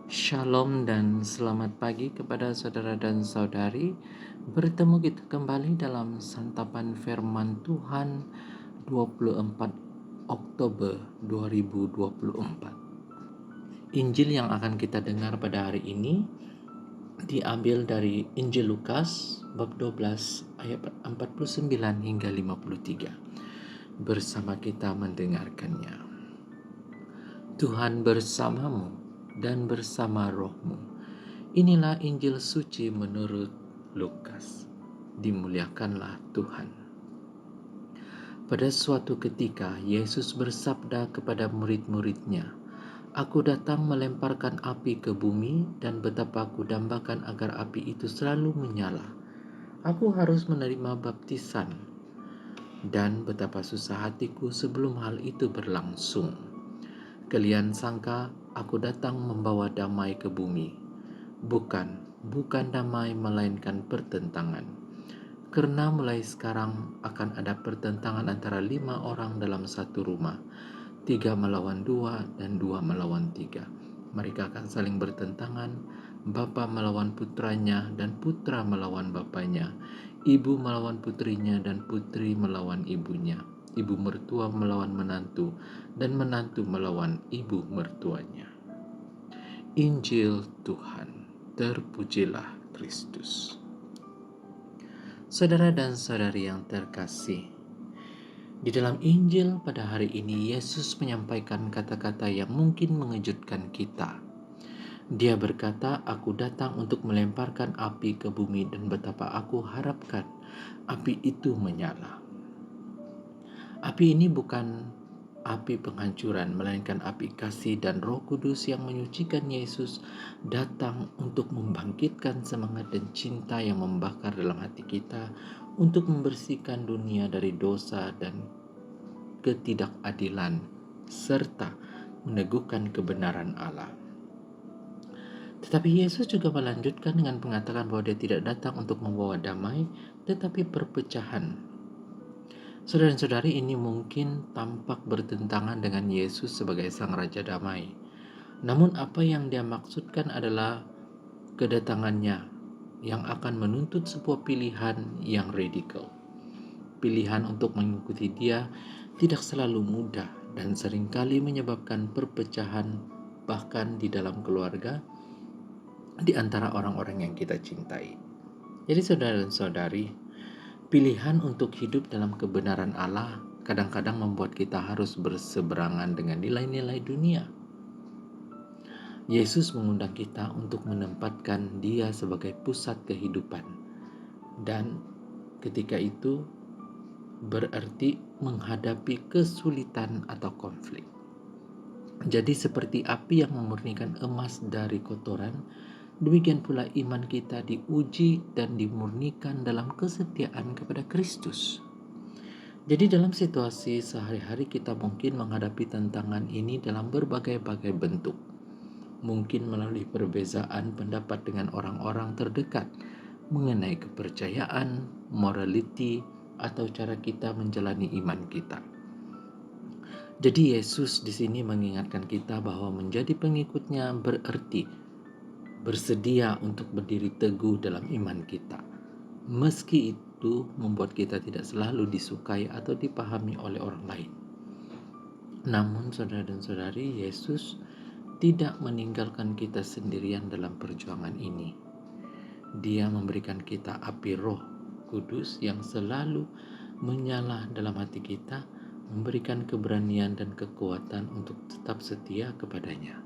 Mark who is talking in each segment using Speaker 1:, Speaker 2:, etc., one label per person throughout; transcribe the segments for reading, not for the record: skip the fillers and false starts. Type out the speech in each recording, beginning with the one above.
Speaker 1: Shalom dan selamat pagi kepada saudara dan saudari. Bertemu kita kembali dalam santapan firman Tuhan 24 Oktober 2024. Injil yang akan kita dengar pada hari ini diambil dari Injil Lukas bab 12 ayat 49 hingga 53. Bersama kita mendengarkannya. Tuhan bersamamu dan bersama rohmu. Inilah Injil suci menurut Lukas. Dimuliakanlah Tuhan. Pada suatu ketika, Yesus bersabda kepada murid-muridnya, "Aku datang melemparkan api ke bumi, dan betapa aku dambakan agar api itu selalu menyala. Aku harus menerima baptisan, dan betapa susah hatiku sebelum hal itu berlangsung. Kalian sangka aku datang membawa damai ke bumi. Bukan damai melainkan pertentangan. Karena mulai sekarang akan ada pertentangan antara 5 orang dalam satu rumah. 3 melawan 2 dan 2 melawan 3. Mereka akan saling bertentangan, bapa melawan putranya dan putra melawan bapanya, ibu melawan putrinya dan putri melawan ibunya, ibu mertua melawan menantu, dan menantu melawan ibu mertuanya." Injil Tuhan. Terpujilah Kristus. Saudara dan saudari yang terkasih, di dalam Injil pada hari ini Yesus menyampaikan kata-kata yang mungkin mengejutkan kita. Dia berkata, "Aku datang untuk melemparkan api ke bumi, dan betapa aku harapkan api itu menyala." Api ini bukan api penghancuran, melainkan api kasih dan Roh Kudus yang menyucikan. Yesus datang untuk membangkitkan semangat dan cinta yang membakar dalam hati kita, untuk membersihkan dunia dari dosa dan ketidakadilan, serta meneguhkan kebenaran Allah. Tetapi Yesus juga melanjutkan dengan mengatakan bahwa Dia tidak datang untuk membawa damai, tetapi perpecahan. Saudara dan saudari, ini mungkin tampak bertentangan dengan Yesus sebagai Sang Raja Damai. Namun apa yang Dia maksudkan adalah kedatangannya yang akan menuntut sebuah pilihan yang radikal. Pilihan untuk mengikuti Dia tidak selalu mudah dan seringkali menyebabkan perpecahan, bahkan di dalam keluarga, di antara orang-orang yang kita cintai. Jadi saudara dan saudari, pilihan untuk hidup dalam kebenaran Allah kadang-kadang membuat kita harus berseberangan dengan nilai-nilai dunia. Yesus mengundang kita untuk menempatkan Dia sebagai pusat kehidupan, dan ketika itu berarti menghadapi kesulitan atau konflik. Jadi seperti api yang memurnikan emas dari kotoran, demikian pula iman kita diuji dan dimurnikan dalam kesetiaan kepada Kristus. Jadi dalam situasi sehari-hari kita mungkin menghadapi tantangan ini dalam berbagai-bagai bentuk. Mungkin melalui perbezaan pendapat dengan orang-orang terdekat mengenai kepercayaan, morality, atau cara kita menjalani iman kita. Jadi Yesus di sini mengingatkan kita bahwa menjadi pengikutnya berarti bersedia untuk berdiri teguh dalam iman kita, meski itu membuat kita tidak selalu disukai atau dipahami oleh orang lain. Namun saudara dan saudari, Yesus tidak meninggalkan kita sendirian dalam perjuangan ini. Dia memberikan kita api Roh Kudus yang selalu menyala dalam hati kita, memberikan keberanian dan kekuatan untuk tetap setia kepadanya.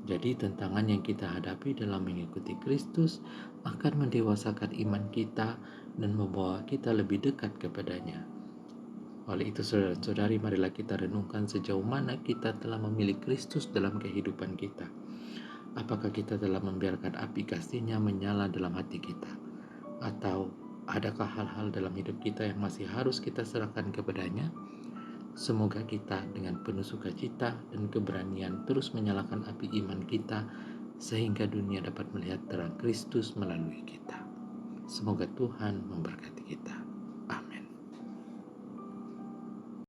Speaker 1: Jadi tantangan yang kita hadapi dalam mengikuti Kristus akan mendewasakan iman kita dan membawa kita lebih dekat kepadanya. Oleh itu saudara-saudari, marilah kita renungkan sejauh mana kita telah memilih Kristus dalam kehidupan kita. Apakah kita telah membiarkan api kasih-Nya menyala dalam hati kita? Atau adakah hal-hal dalam hidup kita yang masih harus kita serahkan kepadanya? Semoga kita dengan penuh sukacita dan keberanian terus menyalakan api iman kita, sehingga dunia dapat melihat terang Kristus melalui kita. Semoga Tuhan memberkati kita.